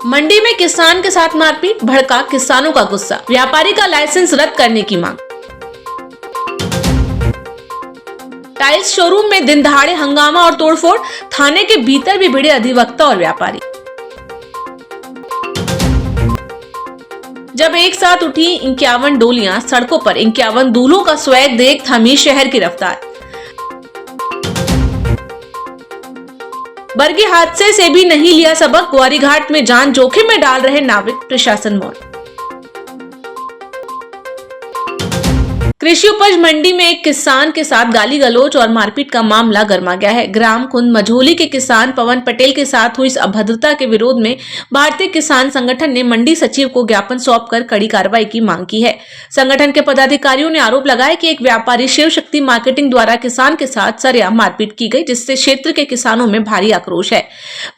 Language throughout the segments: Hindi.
मंडी में किसान के साथ मारपीट, भड़का किसानों का गुस्सा, व्यापारी का लाइसेंस रद्द करने की मांग। टाइल्स शोरूम में दिन दहाड़े हंगामा और तोड़फोड़, थाने के भीतर भी भिड़े अधिवक्ता और व्यापारी। जब एक साथ उठी 51 डोलियां, सड़कों पर 51 दूल्हों का स्वैग देख थमी शहर की रफ्तार। बरगी हादसे से भी नहीं लिया सबक, ग्वारीघाट में जान जोखिम में डाल रहे नाविक, प्रशासन मौन। कृषि उपज मंडी में एक किसान के साथ गाली गलौज और मारपीट का मामला गर्मा गया है। ग्राम कुंद मझोली के किसान पवन पटेल के साथ हुई इस अभद्रता के विरोध में भारतीय किसान संगठन ने मंडी सचिव को ज्ञापन सौंपकर कड़ी कार्रवाई की मांग की है। संगठन के पदाधिकारियों ने आरोप लगाया कि एक व्यापारी शिव शक्ति मार्केटिंग द्वारा किसान के साथ सरेआम मारपीट की गई, जिससे क्षेत्र के किसानों में भारी आक्रोश है।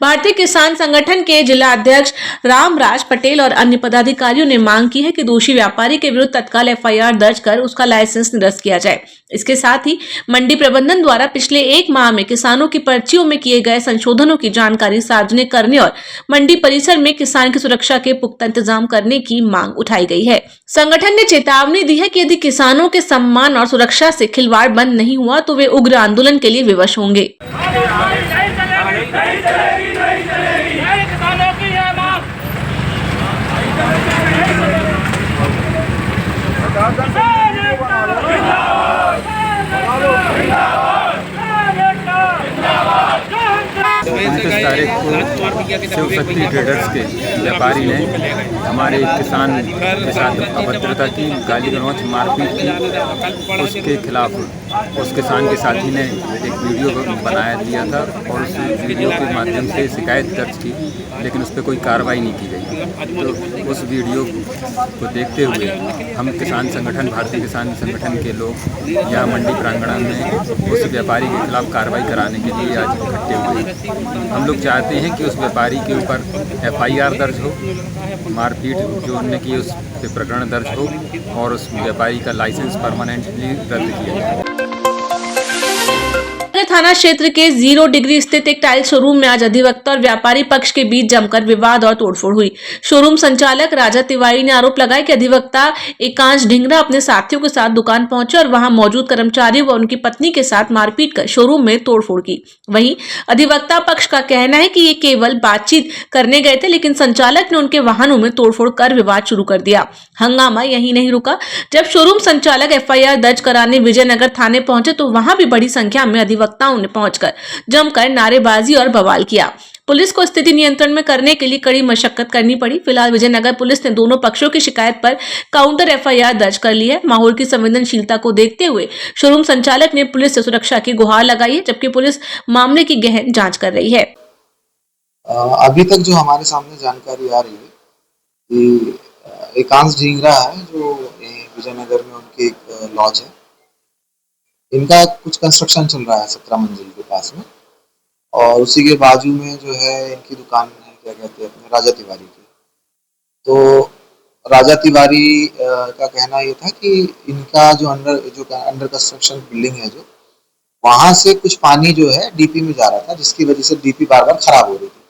भारतीय किसान संगठन के जिला अध्यक्ष रामराज पटेल और अन्य पदाधिकारियों ने मांग की है कि दोषी व्यापारी के विरुद्ध तत्काल FIR दर्ज कर उसका लाइसेंस निरस्त किया जाए। इसके साथ ही मंडी प्रबंधन द्वारा पिछले 1 माह में किसानों की पर्चियों में किए गए संशोधनों की जानकारी सार्वजनिक करने और मंडी परिसर में किसान की सुरक्षा के पुख्ता इंतजाम करने की मांग उठाई गई है। संगठन ने चेतावनी दी है कि यदि किसानों के सम्मान और सुरक्षा से खिलवाड़ बंद नहीं हुआ तो वे उग्र आंदोलन के लिए विवश होंगे। तारीख को शिव शक्ति ट्रेडर्स के व्यापारी ने हमारे एक किसान के साथ अभद्रता की, गाली गलौज, मारपीट की। उसके खिलाफ उस किसान के साथी ने एक वीडियो बनाया दिया था और उस वीडियो के माध्यम से शिकायत दर्ज की, लेकिन उस पर कोई कार्रवाई नहीं की गई। तो उस वीडियो को देखते हुए हम किसान संगठन, भारतीय किसान संगठन के लोग यहाँ मंडी प्रांगण में उस व्यापारी के खिलाफ कार्रवाई कराने के लिए आज इकट्ठे हुए। हम लोग चाहते हैं कि उस व्यापारी के ऊपर FIR दर्ज हो, मारपीट जो उन्होंने की उस पर प्रकरण दर्ज हो और उस व्यापारी का लाइसेंस परमानेंटली रद्द किया जाए। थाना क्षेत्र के 0 डिग्री स्थित एक टाइल शोरूम में आज अधिवक्ता और व्यापारी पक्ष के बीच जमकर विवाद और तोड़फोड़ हुई। शोरूम संचालक राजा तिवारी ने आरोप लगाया कि अधिवक्ता एकांश ढिंगरा अपने साथियों के साथ दुकान पहुंचे और वहां मौजूद कर्मचारियों व उनकी पत्नी के साथ मारपीट कर शोरूम में तोड़फोड़ की। वहीं अधिवक्ता पक्ष का कहना है कि ये केवल बातचीत करने गए थे, लेकिन संचालक ने उनके वाहनों में तोड़फोड़ कर विवाद शुरू कर दिया। हंगामा यहीं नहीं रुका। जब शोरूम संचालक FIR दर्ज कराने विजयनगर थाने पहुंचे तो वहां भी बड़ी संख्या में अधिवक्ताओं ने पहुंचकर जमकर नारेबाजी और बवाल किया। पुलिस को स्थिति नियंत्रण में करने के लिए कड़ी मशक्कत करनी पड़ी। फिलहाल विजयनगर पुलिस ने दोनों पक्षों की शिकायत पर काउंटर FIR दर्ज कर ली है। माहौल की संवेदनशीलता को देखते हुए शोरूम संचालक ने पुलिस से सुरक्षा की गुहार लगाई है, जबकि पुलिस मामले की गहन जांच कर रही है। अभी तक जो हमारे सामने जानकारी आ रही है कि एकांश ढींगरा है जो विजयनगर में उनकी एक लॉज है, इनका कुछ कंस्ट्रक्शन चल रहा है 17 मंजिल के पास में, और उसी के बाजू में जो है इनकी दुकान है, क्या कहते हैं, अपने राजा तिवारी की। तो राजा तिवारी का कहना ये था कि इनका जो अंडर कंस्ट्रक्शन बिल्डिंग है, जो वहां से कुछ पानी जो है DP में जा रहा था, जिसकी वजह से DP बार बार खराब हो रही थी।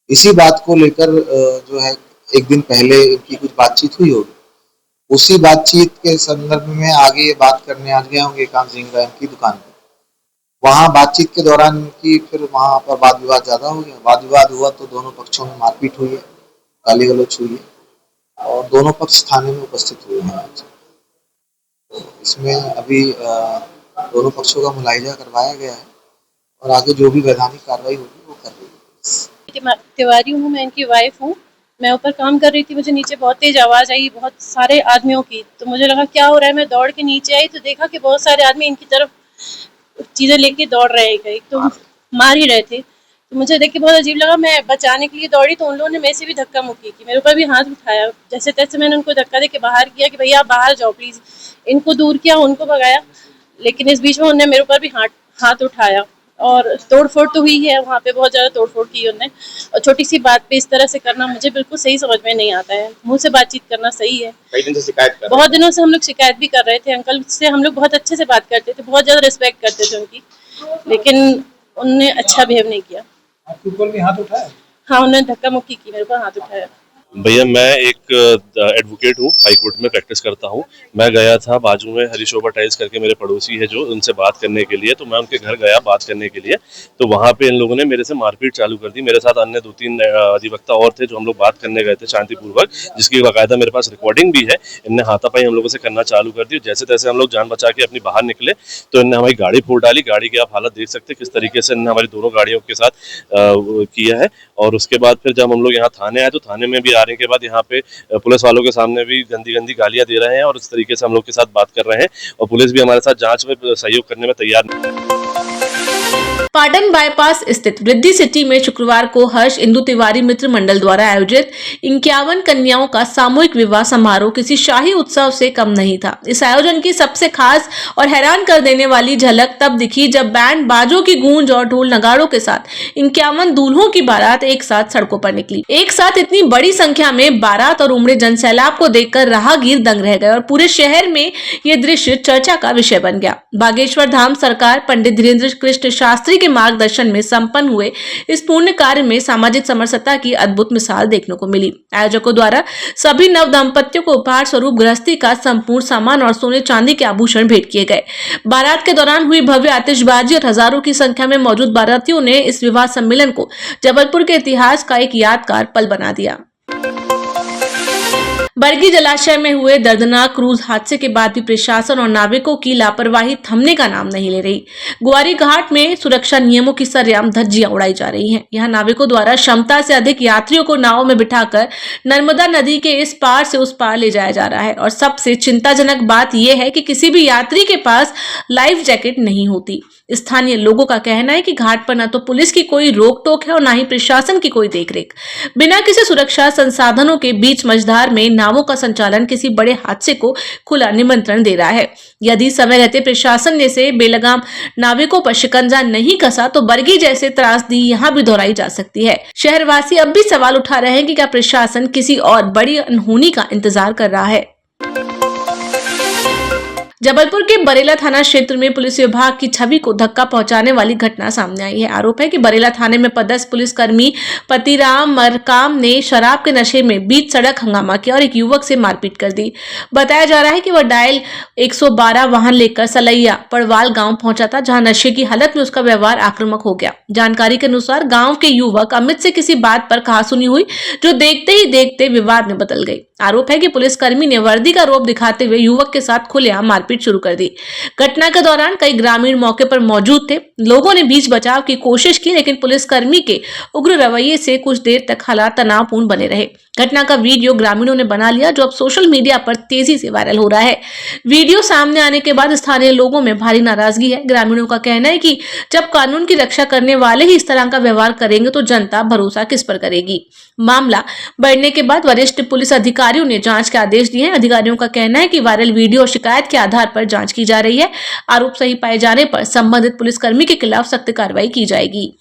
इसी बात को लेकर जो है एक दिन पहले इनकी कुछ बातचीत हुई होगी। उसी बातचीत के संदर्भ में आगे ये बात करने आ गए होंगे एकांश ढींगरा की दुकान पर। वहाँ बातचीत के दौरान की फिर वहाँ पर वाद विवाद ज्यादा हो गया। वाद विवाद हुआ तो दोनों पक्षों में मारपीट हुई है, गाली गलौज हुई है और दोनों पक्ष थाने में उपस्थित हुए हैं। तो इसमें अभी दोनों पक्षों का मुलाहिजा करवाया गया है और आगे जो भी वैधानिक कार्रवाई होगी वो कर रही है। तिवारी हूँ, मैं इनकी वाइफ हूँ। मैं ऊपर काम कर रही थी, मुझे नीचे बहुत तेज आवाज़ आई, बहुत सारे आदमियों की। तो मुझे लगा क्या हो रहा है, मैं दौड़ के नीचे आई तो देखा कि बहुत सारे आदमी इनकी तरफ चीज़ें लेके दौड़ रहे हैं, तो मार ही रहे थे। तो मुझे देख के बहुत अजीब लगा। मैं बचाने के लिए दौड़ी तो उन लोगों ने मेरे से भी धक्का मुक्की की, मेरे ऊपर भी हाथ उठाया। जैसे तैसे मैंने उनको धक्का दे के बाहर किया कि भैया आप बाहर जाओ प्लीज़। इनको दूर किया, उनको भगाया, लेकिन इस बीच में उन्होंने मेरे ऊपर भी हाथ उठाया और तोड़फोड़ तो हुई है। वहाँ पे बहुत ज़्यादा तोड़फोड़ की उन्होंने, और छोटी सी बात पे इस तरह से करना मुझे बिल्कुल सही समझ में नहीं आता है। मुँह से बातचीत करना सही है। कई दिन से शिकायत कर रहे थे। बहुत दिनों से हम लोग शिकायत भी कर रहे थे। अंकल से हम लोग बहुत अच्छे से बात करते थे, बहुत ज़्यादा रिस्पेक्ट करते थे उनकी, लेकिन उनने अच्छा बिहेव नहीं किया। आपके ऊपर भी हाथ उठाया? हाँ, उन्होंने धक्का मुक्की की, मेरे ऊपर हाथ उठाया। भैया मैं एक एडवोकेट हूँ, हाई कोर्ट में प्रैक्टिस करता हूँ। मैं गया था बाजू में हरीशोभा टाइल्स करके मेरे पड़ोसी है जो, उनसे बात करने के लिए, तो मैं उनके घर गया बात करने के लिए। तो वहाँ पे इन लोगों ने मेरे से मारपीट चालू कर दी। मेरे साथ अन्य 2-3 अधिवक्ता और थे जो हम लोग बात करने गए थे शांतिपूर्वक, जिसकी बाकायदा मेरे पास रिकॉर्डिंग भी है। इनने हाथापाई हम लोगों से करना चालू कर दी। जैसे तैसे हम लोग जान बचा के अपनी बाहर निकले तो इनने हमारी गाड़ी फोड़ डाली। गाड़ी की आप हालत देख सकते हैं किस तरीके से इनने हमारी दोनों गाड़ियों के साथ किया है। और उसके बाद फिर जब हम लोग यहाँ थाने आए तो थाने में भी आने के बाद यहाँ पे पुलिस वालों के सामने भी गंदी गंदी गालियां दे रहे हैं और इस तरीके से हम लोग के साथ बात कर रहे हैं। और पुलिस भी हमारे साथ जांच में सहयोग करने में तैयार नहीं। पाटन बाईपास स्थित वृद्धि सिटी में शुक्रवार को हर्ष इंदु तिवारी मित्र मंडल द्वारा आयोजित 51 कन्याओं का सामूहिक विवाह समारोह किसी शाही उत्सव से कम नहीं था। इस आयोजन की सबसे खास और हैरान कर देने वाली झलक तब दिखी जब बैंड बाजों की गूंज और ढोल नगाड़ों के साथ 51 दूल्हों की बारात एक साथ सड़कों पर निकली। एक साथ इतनी बड़ी संख्या में बारात और उमड़े जनसैलाब को देखकर राहगीर दंग रह गए और पूरे शहर में ये दृश्य चर्चा का विषय बन गया। बागेश्वर धाम सरकार पंडित धीरेन्द्र कृष्ण शास्त्री के मार्गदर्शन में संपन्न हुए इस पुण्य कार्य में सामाजिक समरसता की अद्भुत मिसाल देखने को मिली। आयोजकों द्वारा सभी नव दंपतियों को उपहार स्वरूप गृहस्थी का संपूर्ण सामान और सोने चांदी के आभूषण भेंट किए गए। बारात के दौरान हुई भव्य आतिशबाजी और हजारों की संख्या में मौजूद बारातियों ने इस विवाह सम्मेलन को जबलपुर के इतिहास का एक यादगार पल बना दिया। बरगी जलाशय में हुए दर्दनाक क्रूज हादसे के बाद भी प्रशासन और नाविकों की लापरवाही थमने का नाम नहीं ले रही। ग्वारी घाट में सुरक्षा नियमों की सरेआम धज्जियां उड़ाई जा रही हैं। यहां नाविकों द्वारा क्षमता से अधिक यात्रियों को नावों में बिठाकर नर्मदा नदी के इस पार से उस पार ले जाया जा रहा है और सबसे चिंताजनक बात यह है कि किसी भी यात्री के पास लाइफ जैकेट नहीं होती। स्थानीय लोगों का कहना है कि घाट पर न तो पुलिस की कोई रोक टोक है और न ही प्रशासन की कोई देखरेख। बिना किसी सुरक्षा संसाधनों के बीच मझधार में नावों का संचालन किसी बड़े हादसे को खुला निमंत्रण दे रहा है। यदि समय रहते प्रशासन ने से बेलगाम नाविकों पर शिकंजा नहीं कसा तो बरगी जैसे त्रासदी यहाँ भी दोहराई जा सकती है। शहरवासी अब भी सवाल उठा रहे हैं कि क्या प्रशासन किसी और बड़ी अनहोनी का इंतजार कर रहा है। जबलपुर के बरेला थाना क्षेत्र में पुलिस विभाग की छवि को धक्का पहुंचाने वाली घटना सामने आई है। आरोप है कि बरेला थाने में पदस्थ पुलिसकर्मी पतिराम मरकाम ने शराब के नशे में बीच सड़क हंगामा किया और एक युवक से मारपीट कर दी। बताया जा रहा है कि वह डायल 112 वाहन लेकर सलैया पड़वाल गांव पहुंचा था, जहां नशे की हालत में उसका व्यवहार आक्रामक हो गया। जानकारी के अनुसार गाँव के युवक अमित से किसी बात पर कहासुनी हुई जो देखते ही देखते विवाद में बदल गई। आरोप है कि पुलिसकर्मी ने वर्दी का रौब दिखाते हुए युवक के साथ खुलेआम मारपीट शुरू कर दी। घटना के दौरान कई ग्रामीण मौके पर मौजूद थे। लोगों ने बीच बचाव की कोशिश की, लेकिन पुलिसकर्मी के उग्र रवैये से कुछ देर तक हालात तनावपूर्ण बने रहे। घटना का वीडियो ग्रामीणों ने बना लिया, जो अब सोशल मीडिया पर तेजी से वायरल हो रहा है। वीडियो सामने आने के बाद स्थानीय लोगों में भारी नाराजगी है। ग्रामीणों का कहना है कि जब कानून की रक्षा करने वाले ही इस तरह का व्यवहार करेंगे तो जनता भरोसा किस पर करेगी। मामला बढ़ने के बाद वरिष्ठ पुलिस अधिकारियों ने जांच के आदेश दिए हैं। अधिकारियों का कहना है कि वायरल वीडियो और शिकायत के आधार पर जांच की जा रही है। आरोप सही पाए जाने पर संबंधित पुलिसकर्मी के खिलाफ सख्त कार्रवाई की जाएगी।